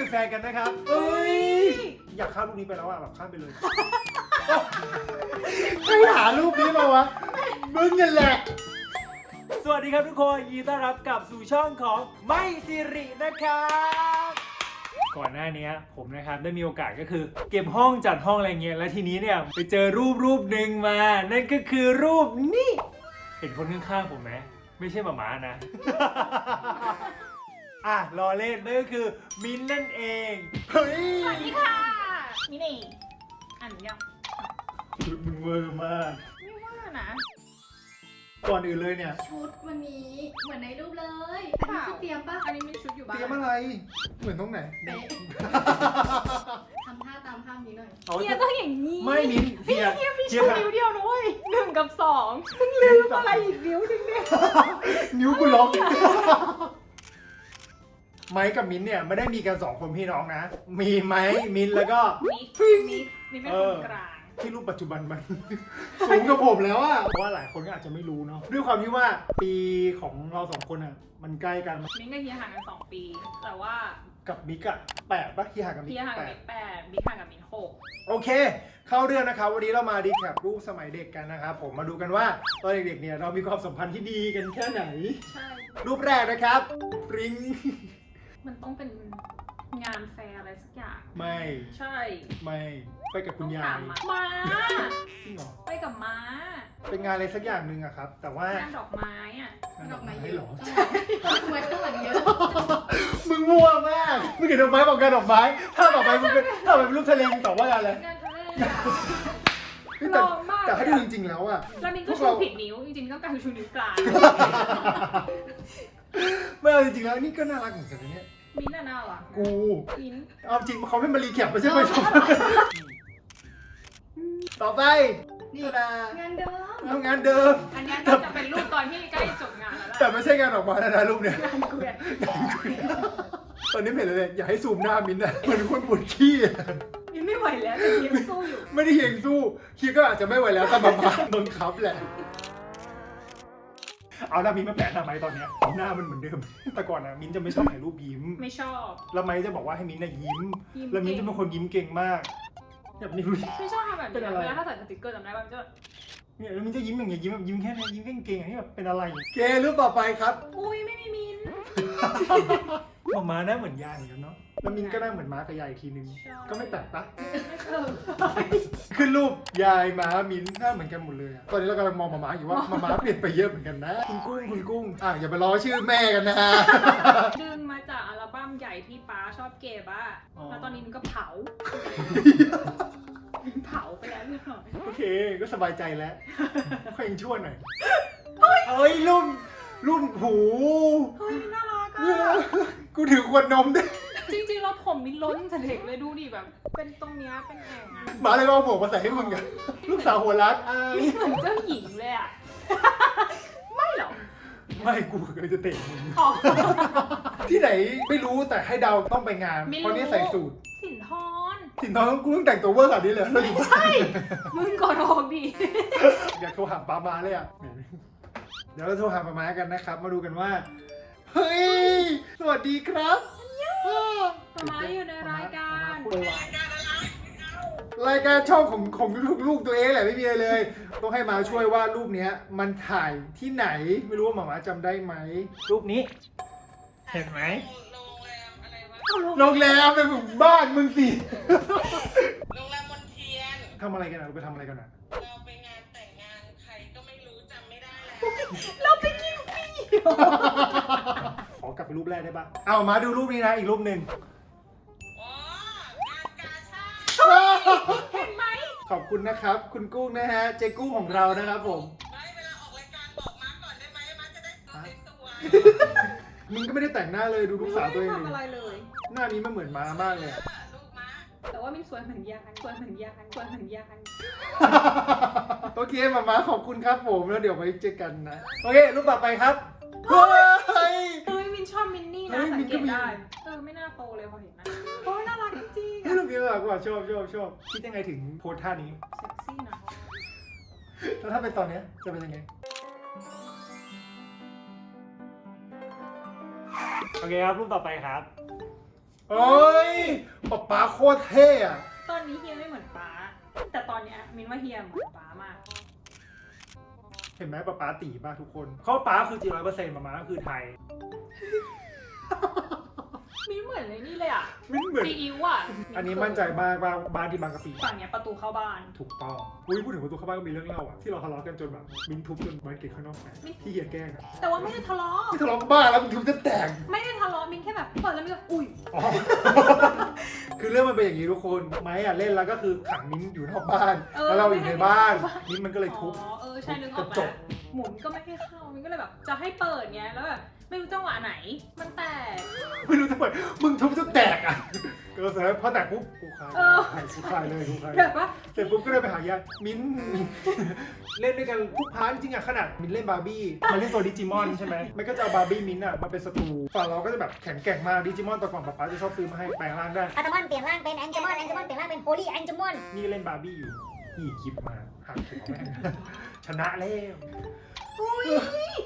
แฟนกันนะครับเฮ้ยอยากข้ามรูปนี้ไปแล้วอ่ะแบบข้ามไปเลยไม่หารูปนี้มาวะมึงนั่นแหละสวัสดีครับทุกคนยินดีต้อนรับกลับสู่ช่องของไม่สิรินะครับก่อนหน้านี้ผมนะครับได้มีโอกาสก็คือเก็บห้องจัดห้องอะไรเงี้ยแล้วทีนี้เนี่ยไปเจอรูปหนึ่งมานั่นก็คือรูปนี่เห็นคนข้างๆผมไหมไม่ใช่หมาม้านะ อ่ะรอเล่นนั่นก็คือมิ้นนั่นเองเฮ้ย สวัสดีค่ะมินี่อ่านยัง มึงเวอร์มาก ไม่ว่านะ ก่อนอื่นเลยเนี่ย ชุดวันนี้เหมือนในรูปเลย อันนี้คือเตรียมปะ อันนี้มีชุดอยู่บ้าน เตรียมอะไรเหมือนตรงไหน เป๊ะ ทำท่าตามภาพนี้หน่อย เอา เฮียต้องอย่างนี้ ไม่มิ้นเฮีย เฮียมี เฮี ชุ ย ดนิ้วเดียวนะเว้ย1 กับ 2มึงลืมอะไรอีกนิ้วนึงเนี่ย นิ้วกูล็อกไม้กับมิ้นเนี่ยไม่ได้มีกัน2คนพี่น้องนะ มีไม้มิ้นแล้วก็ มิกเป็นคนกลาง ที่รูปปัจจุบันมัน สูงกับผมแล้วอะเพราะว่าหลายคนก็อาจจะไม่รู้เนาะด้วยความที่ว่าปีของเรา2คนอะมันใกล้กัน มิกกับเฮียห่างกัน2 ปี แต่ว่า กับมิกอะ8ปะที่ห่างกับมิ เฮี ก ยห่างกับ 8 มิก8มิกห่างกับมิก6 โอเค เข้าเรื่องนะครับวันนี้เรามาดีแคปรูปสมัยเด็กกันนะครับผมมาดูกันว่าตอนเด็กๆเนี่ยเรามีความสัมพันธ์ที่ดีกันแค่ไหน ใช่ รูปแรกนะครับปริง มันต้องเป็นงานแฟร์อะไรสักอย่าง ไม่ ใช่ ไม่ไปกับคุณ ต้อง ยา ถาย มม้า จริงเหรอ ไปกับม้า เป็นงานอะไรสักอย่างหนึ่งอะครับ แต่ว่าง านดอกไม้อ่ะ ดอกไม้เย ให้ อะ เหรอ ทำไมข้างหลังเยอะ มึงมั่วมากมึงเห็นดอกไม้บอกงานดอกไม้ถ้าต่อไปมึงเป็นถ้าต่อไปเป็นรูปทะเลมึงตอบว่าอะไร งานทะเล แต่ ลองมาก แต่ถ้าดูจริงๆแล้วอะ แล้วมินก็ พวก ชู เรา ผิดนิ้ว จริงๆก็การชูนิ้วกลาง ไม่เอาจริงๆแล้วนี่ก็น่ารักเหมือนกันนะเนี่ย มินน่ารัก กู มิน เอาจริงเขาไม่มารีแคปไม่ใช่ไปชมต่อไป นี่ ตา งานเดิม ทำงานเดิม อันนี้น่าจะเป็นรูปตอนที่ใกล้จบงานแล้ว แต่ ล่ะ ไม่ใช่งานออกมาแล้วนะรูปเนี่ย งานเกวียน ตอนนี้เห็นเลยอย่าให้ซูมหน้ามิ้นท์อะเหมือนคนปวดขี้อะ มินไม่ไหวแล้วแต่ยังสู้อยู่ ไม่ได้เฮงสู้ขี้ก็อาจจะไม่ไหวแล้วแต่มาบังคับแหละ เอาหน้ามิ้นท์มาแปะทำไมตอนเนี้ยหน้ามันเหมือนเดิม แต่ก่อนอะมิ้นท์จะไม่ชอบถ่ายรูปยิ้ม ไม่ชอบ แล้วไม้จะบอกว่าให้มิ้นท์อะยิ้ม ยิ้ม แล้วมิ้นท์จะเป็นคนยิ้มเก่งมากแบบนี้ดูดิ ไม่ชอบทำแบบ เป็น นี้ อะไร เวลาถ้าใส่สติกเกอร์จำได้ป่ะมันจะ เนี่ยแล้วมิ้นท์จะยิ้มอย่างเงี้ยยิ้มแบบยิ้มแค่เนี้ยยิ้มเก่งๆอย่างนี้แบบเป็นอะไรเกรูปต่อไปครับ อุ้ยไม่มีมิน หมาม้าหน้าเหมือนยายเหมือนกันเนาะแล้วมิ้นท์ก็หน้าเหมือนม้ากับยายอีกทีนึงก็ไม่แปลกปะ ไม่เคย ขึ้นรูปยายม้ามิ้นท์หน้าเหมือนกันหมดเลยอะตอนนี้เรากำลังมองหมาม้าอยู่ว่าหมาม้าเปลี่ยนไปเยอะเหมือนกันนะคุณกุ้งอย่าไปล้อชื่อแม่กันนะ ดึงมาจากอัลบั้มใหญ่ที่ป๊าชอบเก็บอะแล้วตอนนี้มันก็เผาเผาไปแล้วเรียบร้อย โอเคก็สบายใจแล้วค่อยยังชั่วหน่อยเฮ้ยรูปหู เฮ้ยน่ารัก เนี่ย อะ กูถือขวดนมด้วย จริงๆแล้วผมมินล้นแต่เด็กเลยดูดิแบบ เป็นตรงเนี้ยเป็นแอ่งอะ หมาเลยเอาหมวกมาใส่ให้มึงกันลูกสาวหัวรัดอ้าย เหมือนเจ้าหญิงเลยอะ ไม่หรอก ไม่กูกำลังจะเตะมึง อ๋อ ที่ไหนไม่รู้แต่ให้เดาต้องไปงานเพราะนี่ใส่สูท สินทร สินทองกูต้องแต่งตัวเวอร์ขนาดนี้เลยเราอยู่บ้าน ใช่มึงกดออกดิ อยากโทรหาป้ามาเลยอ่ะเดี๋ยวเราโทรหาป้ามากันนะครับ มาดูกันว่า เฮ้ย สวัสดีครับ ป๊าม้าอยู่ในรายการ รายการช่องของลูกตัวเองแหละไม่มีอะไรเลย ต้องให้มาช่วยว่ารูปเนี้ย มันถ่ายที่ไหน ไม่รู้ว่าหมาจำได้ไหม รูปนี้ เห็นไหม โรงแรมเป็นของบ้านมึงสิ โรงแรมมนเทียน ทำอะไรกันอ่ะเราไปทำอะไรกันอ่ะ เราไปงานแต่งงานใครก็ไม่รู้จำไม่ได้แล้ว เราไปกินฟรี ขอกลับไปรูปแรกได้ปะเอามาดูรูปนี้นะอีกรูปหนึ่ง อ๋องานกาชาติ เห็นไหม ขอบคุณนะครับ คุณกุ้งนะฮะ เจ๊กุ้งของเรานะครับผม ไม่เวลาออกรายการบอกมาร์คก่อนได้ไหมมาร์คจะได้ตัวสวย มึงก็ไม่ได้แต่งหน้าเลยดูลูกสาวตัวเอง ไม่ ดิ ทำอะไรเลย หน้านี้มันเหมือนม้ามากเลยอะ ๆลูกมาร์ค แต่ว่ามินสวยเหมือนยานสวยเหมือนยานสวยเหมือนยาน โอเคมามาขอบคุณครับผมแล้วเดี๋ยวไว้เจอกันนะ โอเครูปต่อไปครับเฮ้ย เฮ้ยมินชอบมินนี่ เฮ้ นะ ย สั มิ ง น เก ก็ ต มี ได้ไม่น่าโตเลยพอเห็นนะโอ้ยน่ารักจริงๆ นี่ อะ รูปนี้แบบว่าชอบคิดยังไงถึงโพสท่านี้ เซ็กซี่นะ แล้วถ้าเป็นตอนเนี้ยจะเป็นยังไงโอเคครับรูปต่อไปครับโอ้ย ป๊าโคตรเท่อะ ตอนนี้เฮียไม่เหมือนป๊าแต่ตอนเนี้ยมินว่าเฮียเหมือนป๊ามาก เห็นไหมป๊าตีป่ะทุกคนเขาป๊าคือจริง100%มาก็คือไทย มินเหมือนเลยนี่เลยอ่ะ มิ้นเหมือน ซีอิ๊วอ่ะ อันนี้มั่นใจมากว่าบ้านที่บางกะปิ ฝั่งเนี้ยประตูเข้าบ้าน ถูกต้องอุ้ยพูดถึงประตูเข้าบ้านก็มีเรื่องเล่าอ่ะที่เราทะเลาะกันจนแบบมิ้นทุบจนบ้านเกล็ดข้างนอกแตกที่เฮียแกล้งอ่ะ แต่ว่าไม่ได้ทะเลาะ ที่ทะเลาะกับบ้านแล้วมันทุบจะแตก ไม่ได้ทะเลาะมินแค่แบบเปิดแล้วมินก็อุ้ย อ๋อ คือเรื่องมันเป็นอย่างนี้ทุกคนไม้อะเล่นแล้วก็คือขังมิ้นอยู่นอกบ้านแล้วเราอยู่ในบ้านมิ้นมันก็เลยทุบ อ๋อใช่นึกออก กระจ มาก หมุนก็ไม่ให้เข้ามินก็เลยแบบจะให้เปิดไงแล้วแบบไม่รู้จังหวะไหน มันแตก ไม่รู้ทำไมมึงทุบจะแตกอ่ะก็เสร็จแล้วพอแตกปุ๊บกูคลาย เออ กูคลายเลยกูคลาย แบบว่า เสร็จปุ๊บก็เลยไปหายายมิ้น เล่นด้วยกันทุกพาร์ทจริงๆอะขนาดมิ้นเล่นบาร์บี้มันเล่นตัวดิจิมอนใช่ไหมมันก็จะเอาบาร์บี้มิ้นอะมาเป็นศัตรูฝั่งเราก็จะแบบแข็งแกร่งมากดิจิมอนตัวก่อนป๊าจะชอบซื้อมาให้แปลงร่างได้ อัลตมอนเปลี่ยนร่างเป็นแองเจมอนแองเจมอนเปลี่ยนร่างเป็นโฮลี่แองเจมอน นี่เล่นบาร์บี้อยู่นี่คลิปมาหักหัวแม่ง ชนะแล้ว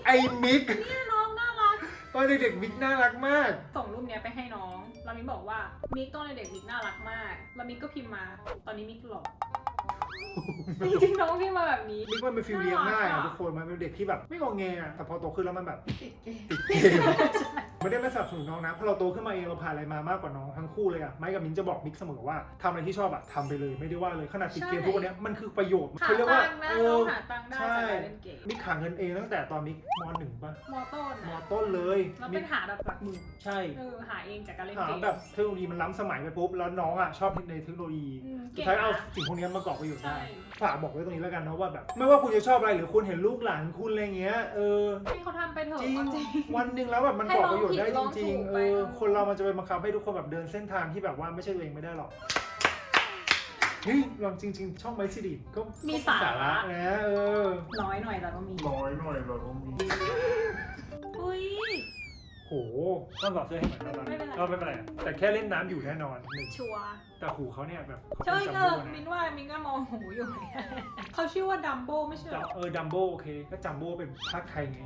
ไอ้มิก เนี่ยน้องน่ารัก ตอนเด็กๆมิกน่ารักมาก ส่งรูปเนี้ยไปให้น้องแล้วมิกบอกว่ามิกตอนเด็กมิกน่ารักมากแล้วมิกก็พิมพ์มาตอนนี้มิกหล่อจริงๆน้องพิมพ์มาแบบนี้ มิกมันเป็นฟิลเลี้ยงง่ายอะ น่ารักอะ ทุกคนมันเป็นเด็กที่แบบไม่งอแงอะแต่พอโตขึ้นแล้วมันแบบ ติดเกม ติดเกม ไม่ได้ไม่สนับสนุนน้องนะเพราะเราโตขึ้นมาเองเราผ่านอะไรมามากกว่าน้องทั้งคู่เลยอะไม้กับมิ้นจะบอกมิกเสมอว่าทำอะไรที่ชอบอะทำไปเลยไม่ได้ว่าเลยขนาดติดเกมทุกวันเนี้ยมันคือประโยชน์ หา เขาเรียกว่า ตังค์นะน้องหาตังค์ได้จากการเล่นเกม มิกหาเงินเองตั้งแต่ตอนมิกม .1 ป่ะ มอต้น ม อะ ต้นเลย แล้ว มิ เป็ ก นหาแบบหลักหมื่น ใช่ หาเองจากการเล่น หา เกม แบบเทคโนโลยีมันล้ำสมัยไปปุ๊บแล้วน้องอะชอบในเทคโนโลยี สุดท้ายเอาสิ่งพวกนี้มากรอกประโยชน์ได้ ใช่ ฝากบอกไว้ตรงนี้แล้วกันนะว่าแบบไม่ว่าคุณจะชอบอะไรหรือคุณเห็นลูกหลานคุณอะไรเงี้ยให้เขาทำไปเถอะ จริง เอาจริง วันหนึ่งแล้วแบบมันก่อประโยชน์ได้จริง ให้ ๆ ลองผิดลองถูกไป คนเรามันจะไปบังคับให้ทุกคนแบบเดินเส้นทางที่แบบว่าไม่ใช่ตัวเองไม่ได้หรอกเฮ้ยลองจริง ๆ ช่องไมซิดิก็ มีสาระ นะน้อยหน่อยแต่ก็มี น้อยหน่อยเราก็มี อุ้ย โหต้องสอดเสื้อให้เหมือนกัน ไม่เป็นไร ก็ไม่เป็นไรแต่แค่เล่นน้ำอยู่แน่นอนหนึ่ง ชัวร์ แต่หูเขาเนี่ยแบบ ใช่ จัม เอ โบ้ อมินว่ามินก็มองหูอยู่ เขาชื่อว่าดัมโบไม่ใช่เหรอ ดัมโบโอเคก็จัมโบ้เป็นภาคไทยไง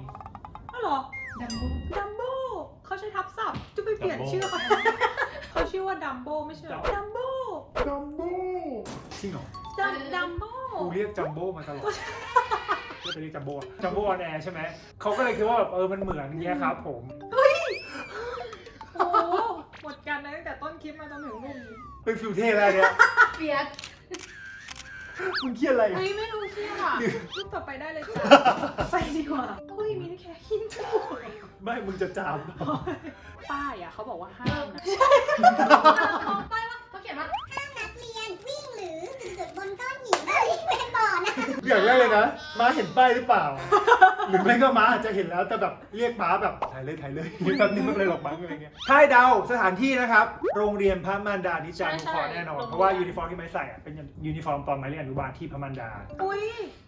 อ้าวเหรอ ดัมโบ ดัมโบเขาใช้ทับศัพท์จะไปเปลี่ยน Dumbo ชื่อเขาเขาชื่อว่าดัมโบไม่ใช่เหรอดัมโบ จัมโบ้จริงเหรอ ดัมโบ กูเรียกจัมโบ้มาตลอดก็จะเรียกจัมโบ้จัมโบ้ออนแอร์ใช่ไหมเขาก็เลยคิดว่าแบบมันเหมือนเงี้ยครับผม โอ้โหหมดกันเลยตั้งแต่ต้นคลิปมาจนถึงรูปนี้ เป็นฟิลเท่อะไรเนี่ย เฟียส มึงเครียดอะไร เฮ้ยไม่รู้ชื่ออ่ะรูปต่อไปได้เลยจ้ะไปดีกว่าเฮ้ยมินแค่หินถูก ไม่มึงจะจาม ป้ายอ่ะเขาบอกว่าห้ามนะ เขาป้ายว่าเขาเขียนว่า นักเรียนวิ่งหรือจุดๆบนก้อนหินเป็นบ่อนะ อย่างแรกเลยนะม้าเห็นป้ายหรือเปล่า หรือไม่ก็ม้าอาจจะเห็นแล้วแต่แบบเรียกม้าแบบถ่ายเลยแป๊บนึงไม่เป็นไรหรอกมั้งอะไรเงี้ยถ้าให้เดาสถานที่นะครับโรงเรียนพระมารดานิจานุเคราะห์แน่นอนเพราะว่ายูนิฟอร์มที่ไม้ใส่อะเป็นยูนิฟอร์มตอนไม้เรียนอนุบาลที่พระมารดา อุ้ย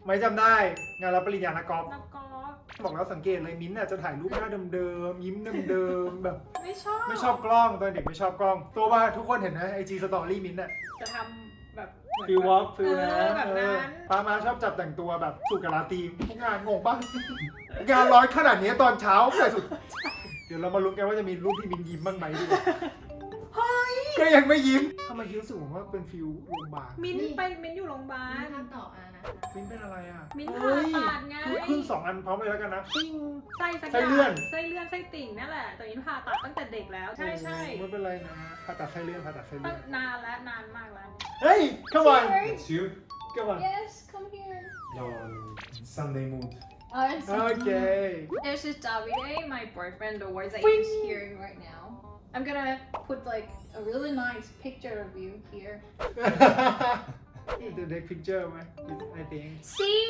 ไม่จำได้งานรับปริญญานักกอล์ฟ นักกอล์ฟ บอกแล้วสังเกตเลยมิ้นท์น่ะจะถ่ายรูปหน้าเดิมๆยิ้มเดิมๆแบบ ไม่ชอบ ไม่ชอบกล้องตอนเด็กไม่ชอบกล้อง ตัวว่าทุกคนเห็นนะไอจีสตอรี่มิ้นท์น่ะ จะทำแบบ ฟิลวอล์กฟิลนะ แบบนั้น ป้ามาชอบจับแต่งตัวแบบสุกะลาตีมทุกงานงงปะงานร้อยขนาดนี้ตอนเช้าใส่สุด เดี๋ยวเรามาลุ้นกันว่าจะมีรูปที่มิ้นยิ้มบ้างไหมดีกว่าก็ยังไม่ยิ้มทำไมรู้สึกเหมือนว่าเป็นฟิลโรงพยาบาล มิ้นอยู่โรงพยาบาล ภาพต่อมานะคะ มิ้นเป็นอะไรอ่ะ มิ้นผ่าตัดไง คือขึ้น2 อันพร้อมเลยแล้วกันนะปิ้ง ไส้สัก ไส้เลื่อน ไส้เลื่อนไส้ติ่งนั่นแหละแต่มิ้นผ่าตัดตั้งแต่เด็กแล้ว ใช่ ไม่เป็นไรนะผ่าตัดไส้เลื่อน ตั้งนานแล้วนานมากแล้ว เฮ้ย come on It's you? come on Yes come here No, Sunday mood. okay This is Davide my boyfriend the words that He's he's hearing right now I'm gonna put like a really nice picture of you here the next picture ไหม I think See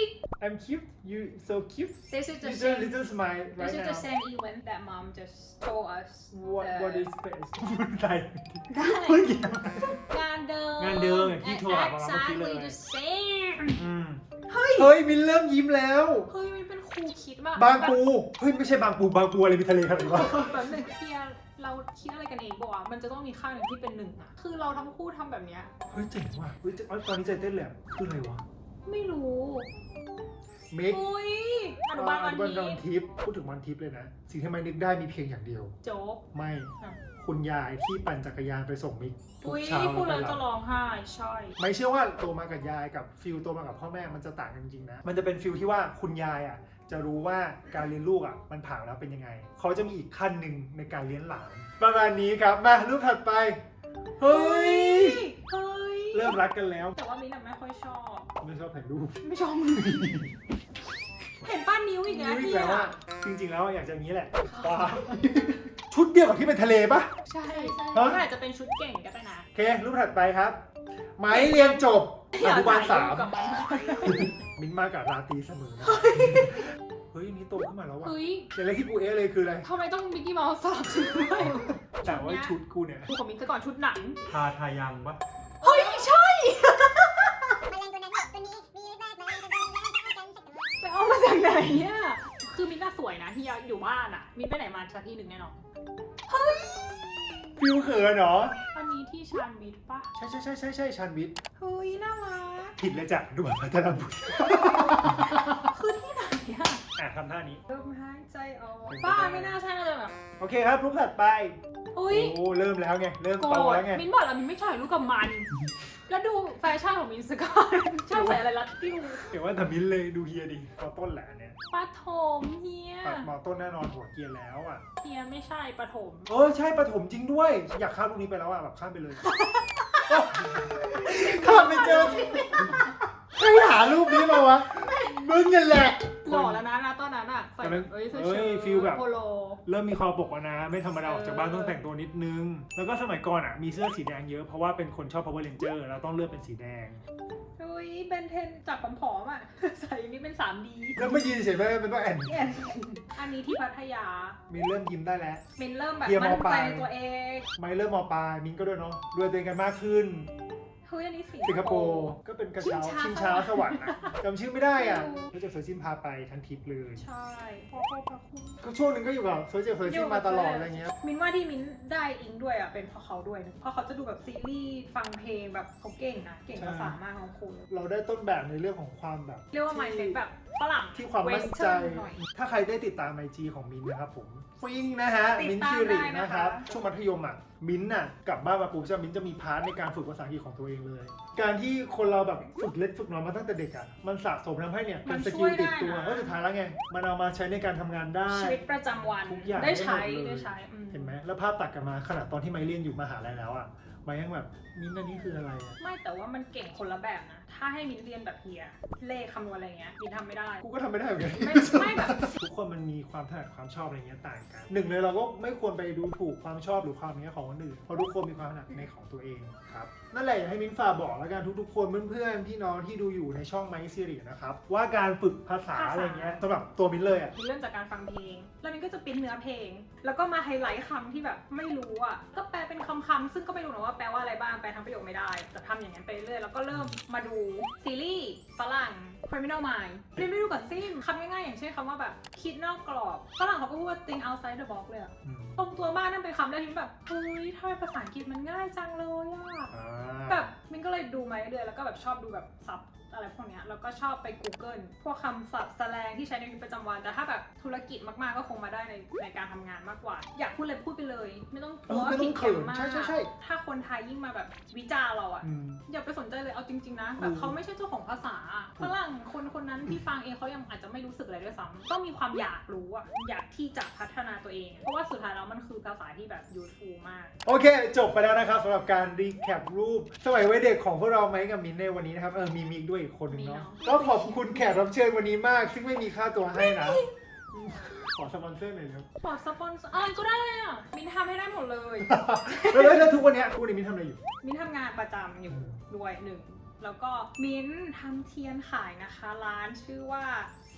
I'm cute you so cute this is the you just same little smile this right is the now same event that mom just told us what is face พูดไทย ได้ พูดเกี่ยว งานเดิม งานเดิมอย่างที่โทรหามาเมื่อกี้เลย exactly the same อืม เฮ้ย เฮ้ยมินเริ่มยิ้มแล้ว เฮ้ยมันเป็นครูคิดว่า บางปูเฮ้ยไม่ใช่บางปูอะไรมีทะเลขนาดนี้วะ แบบหนึ่งเทียเราคิดอะไรกันเองบอกว่ามันจะต้องมีข้างหนึ่งที่เป็นหนึ่งอะคือเราทั้งคู่ทำแบบเนี้ย เฮ้ยเจ๋งว่ะเฮ้ยตอนนี้ใจเต้นแหลมคืออะไรวะ ไม่รู้ มิก อุ้ยอนุบาลวัน วัน นี้ ทิพย์พูดถึงวันทิพย์เลยนะ สิ่งที่ไม่นึกได้มีเพียงอย่างเดียว โจ๊ก ไม่ อ่ะ คุณยายที่ปั่นจักรยานไปส่งมิกทุก อุ้ย เช้า พูด แล้ แล้ว ว ไป จะ รับ ร้องไห้ใช่ ไม่เชื่อว่าโตมากับยายกับฟิลโตมากับพ่อแม่มันจะต่างกันจริงๆนะ มันจะเป็นฟิลที่ว่าคุณยายอ่ะจะรู้ว่าการเลี้ยงลูกอ่ะมันผ่านแล้วเป็นยังไง เขาจะมีอีกขั้นหนึ่งในการเลี้ยงหลาน ประมาณนี้ครับ มารูปถัดไป เฮ้ย เฮ้ย เริ่มรักกันแล้ว แต่ว่ามิ้นท์ไม่ค่อยชอบ ไม่ชอบถ่ายรูป ไม่ชอบมือเห็นป้านิ้วอีกแล้ว รู้อี เนี่ ก ย แล้วว่าจริงๆแล้วอยากจะอย่างนี้แหละว้าวชุดเดียวกับที่เป็นทะเลปะ ใช่ ฮะ มันอาจจะเป็นชุดเก่งก็ได้นะ โอเค รูปถัดไปครับ ไม้เรียนจบอนุบาล อยกถ่ยรูป 3 กับมัน มิ้นท์มากับราตรีเสมอนะเฮ้ยนี่โตขึ้นมาแล้วว่ะ เฮ้ย แต่อะไรที่กูเอะเลยคืออะไร ทำไมต้องมิกกี้เมาส์สลับชุดด้วย แต่ว่าชุดกูเนี่ย กูกับมิกแต่ก่อนชุดหนัง ทายังปะ เฮ้ย ใช่ แมลงตัวนั้นตัวนี้มีฤทธิ์มากแมลงตัวนี้แมลงตัวนี้กัน ไปเอามาจากไหนอ่ะ คือมินท์น่าสวยนะที่อยู่บ้านอ่ะ มินท์ไปไหนมาสักที่หนึ่งแน่นอน ฟิวเขินเหรอ อันนี้ที่ชานมิตรปะ ใช่ชันวิทย์ เฮ้ย น่ารัก ผิดเลยจ้ะดูแบบพัฒนาบุตร คือที่ไหนอ่ะ ทำท่านี้ ลมหายใจออกป้าไม่น่าใช่เลยแบบ โอเคครับรูปถัดไป อุ้ย โอ้เริ่มแล้วไง เริ่ม โกร โต ธ แล้วไง มินบอกแล้วมินไม่ถ่ายรูปกับมัน แล้วดูแฟชั่นของมินสกอนชอบใส่อะไรลัดติ้ว เดี๋ยวว่าแต่มิ้นเลยดูเฮียดิมอต้นแหละอันเนี่ย ปฐมเฮีย ตัดมอต้นแน่นอนหัวเกียร์แล้วอ่ะ เฮียไม่ใช่ปฐม ใช่ประถมจริงด้วย อยากข้ามรูปนี้ไปแล้วอ่ะแบบข้ามไปเลย ข้ามไปเจอใครหารูปนี้มาวะมึงนั่นแหละ หล่อแล้วนะตอนนั้นอ่ะใส่ ตอนนั้น เอ้ยเสื้อ เอ้ย เชิ้ต ฟีลแบบ โปโล เริ่มมีคอปกแล้วนะ ไม่ธรรมดาออกจากบ้านต้องแต่งตัวนิดนึง แล้วก็สมัยก่อนอ่ะมีเสื้อสีแดงเยอะเพราะว่าเป็นคนชอบ Power Ranger แล้วต้องเลือกเป็นสีแดง อุ้ยเบนเทนจากผอมๆอ่ะ ใส่อันนี้เป็น 3D แล้วไม่ยืนเฉยๆมันต้องแอน อันนี้ที่พัทยา มินเริ่มยิ้มได้แล้ว มินเริ่มแบบ เฮียม มั่น ปลา ใจ ย ในตัวเอง ไม่เริ่มมปลายมินก็ด้วยเนาะดูแลตัวเองกันมากขึ้น เฮ้ยอันนี้ สิงคโปร์ก็เป็นกระเช้าชิงช้าสวรรค์นะจำชื่อไม่ได้อ่ะแล้วจากเซอร์ซิมพาไปทั้งทริปเลย ใช่พ่อพระคุณ ก็ช่วงหนึงก็อยู่กับเซอร์ซิมมาตลอดอะไรเงี้ย มินว่าที่มินได้อิงด้วยอ่ะเป็นเพราะเขาด้วยนะเพราะเขาจะดูแบบซีรีส์ฟังเพลงแบบเขาเก่งนะเก่งภาษามากของคุณ เราได้ต้นแบบในเรื่องของความแบบ เรียกว่า mindset แบบฝรั่ง ที่ความมั่นใจ Western หน่อย ถ้าใครได้ติดตามไอจีของมินนะครับผมฟิงนะฮะ ติ มิ ด น ตาม ซิริ ได้นะคะ นะครับช่วงมัธยมอ่ะมินน่ะกลับบ้านมาปุ๊บมินจะมีพาร์ทในการฝึกภาษาอังกฤษของตัวเองเลย การที่คนเราแบบฝึกเล็กฝึกน้อยมาตั้งแต่เด็กอ่ะมันสะสมทำให้เนี่ยเป็นสกิลติดตัวแล้วสุดท้ายแล้วไงมันเอามาใช้ในการทำงานได้ ชีวิตประจำวัน ทุกอย่าง ได้ใช้ ได้หมดเลย ได้ใช้อืม เห็นไหมแล้วภาพตัดกันมาขนาดตอนที่ไมเรียนอยู่มหาลัยแล้วอ่ะไมยังแบบมินอันนี้คืออะไรอ่ะ ไม่แต่ว่ามันเก่งคนละแบบนะ ถ้าให้มินเรียนแบบเฮียเลขคำนวณอะไรเงี้ยมินทำไม่ได้ กูก็ทำไม่ได้เหมือนกัน ไม่แบบ ทุกคนมันมีความถนัดความชอบอะไรเงี้ยต่างกันหนึ่งเลยเราก็ไม่ควรไปดูถูกความชอบหรือความเนี้ยของคนอื่นเพราะทุกคนมีความถนัดในของตัวเองครับนั่นแหละอยากให้มิ้นฝากบอกแล้วกันทุกๆคนเพื่อนๆพี่น้องที่ดูอยู่ในช่องไมค์ซีรีส์นะครับว่าการฝึกภาษาอะไรเงี้ยสำหรับตัวมิ้นเลยอ่ะ มินเริ่มจากการฟังเพลง แล้วมินก็จะปริ้นเนื้อเพลง แล้วก็มาไฮไลท์คำที่แบบไม่รู้อ่ะก็แปลเป็นคำๆซึ่งก็ไม่รู้นะว่าแปลว่าอะไรบ้างแปลทั้งประโยคไม่ได้แต่ทำอย่างนั้นไปเรื่อยแล้วก็เริ่มมาดูซีรีส์ฝรั่ง Criminal Minds เรียนไม่ดูกับซิมคำง่ายๆอย่างเช่นคำว่าแบบคิดนอกกรอบฝรั่งเขาก็พูดว่า think outside the box เลยอะ ตรงตัวมากนั่นเป็นคำแรกที่แบบเฮ้ยทำไมภาษาอังกฤษมันง่ายจังเลยอะแบบมินก็เลยดูมาเรื่อยๆแล้วก็แบบชอบดูแบบซับอะไรพวกเนี้ยแล้วก็ชอบไป Google พวกคำศัพท์แสลงที่ใช้ในชีวิตประจำวันแต่ถ้าแบบธุรกิจมากๆก็คงมาได้ในการทำงานมากกว่า อยากพูดเลยพูดไปเลย ไม่ต้องกลัวว่าผิดแกรมมา ใช่ ถ้าคนไทยยิ่งมาแบบวิจารณ์เราอะอย่าไปสนใจเลยเอาจริงๆนะแบบเขาไม่ใช่เจ้าของภาษาฝรั่งคนนั้นที่ฟังเองเขายังอาจจะไม่รู้สึกอะไรด้วยซ้ำต้องมีความอยากรู้อะอยากที่จะพัฒนาตัวเอง เพราะว่าสุดท้ายแล้วมันคือภาษาที่แบบ useful มาก โอเคจบไปแล้วนะครับสำหรับการรีแคปรูปสมัยวัยเด็กของพวกเราไมค์กับมินในวันนี้นะครับมีมิกด้วยอีกคนนึงเนาะก็ขอบคุณแขกรับเชิญวันนี้มากซึ่งไม่มีค่าตัวให้นะขอสปอนเซอร์หน่อยครับ ขอสปอนเซอร์อะไรก็ได้อะมินทำให้ได้หมดเลย แล้วทุกวันนี้คุณมินทำอะไรอยู่ มินทำงานประจำอยู่ด้วยหนึ่งแล้วก็มินทำเทียนขายนะคะ ร้านชื่อว่า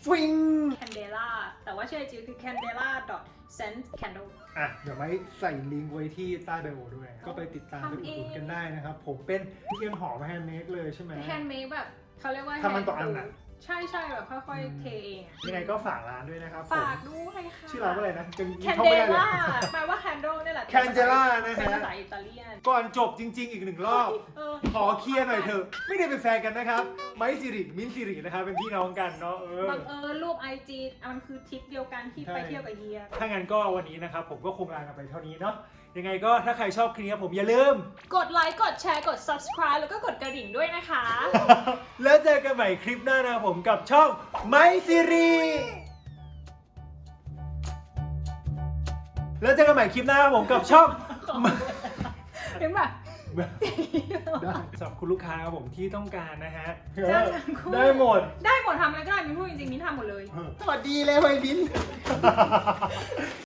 ฟิง Candela แต่ว่าชื่อไอจีคือ candela.scentcandle อ่ะเดี๋ยวไว้ใส่ลิงก์ไว้ที่ใต้ไบโอด้วย ก็ไปติดตามไปอุดหนุนกันได้นะครับ ผมเป็นเทียนหอมแฮนด์เมดเลยใช่ไหม แฮนด์เมดแบบเขาเรียกว่า ทำมันต่ออันอ่ะ ใช่แบบค่อยๆเทเองอะ ยังไงก็ฝากร้านด้วยนะครับ ฝากด้วยค่ะ ชื่อร้านว่าอะไรนะจัง แคน เข้า เด ไม่ได้เลย ล่าแปลว่าแคนโดนี่แหละ Candela นะ เป็น ฮะ ภาษาอิตาเลียน ก่อนจบจริง ๆ อีกหนึ่งรอบ ขอเคลียร์หน่อยเถอะไม่ได้เป็นแฟนกันนะครับไม้สิริมิ้นท์สิรินะครับเป็นพี่น้องกันเนาะบังเอิญรูป IG มันคือทริปเดียวกันที่ไปเที่ยวกับเฮีย ถ้างั้นก็วันนี้นะครับผมก็คงลากันไปเท่านี้เนาะยังไงก็ถ้าใครชอบคลิปนี้ผมอย่าลืม กดไลค์กดแชร์กด subscribe แล้วก็กดกระดิ่งด้วยนะคะ แล้วเจอกันใหม่คลิปหน้านะครับผมกับช่องไม้สิริแล้วเจอกันใหม่คลิปหน้าครับผมกับช่อง เห็นป่ะ ได้สำหรับคุณลูกค้าครับผมที่ต้องการนะฮะ จ้างทั้งคู่ ได้หมด ได้หมดทำอะไรก็ได้มิ้นพูดจริงๆมิ้นทำหมดเลย สวัสดีเลยไวบิน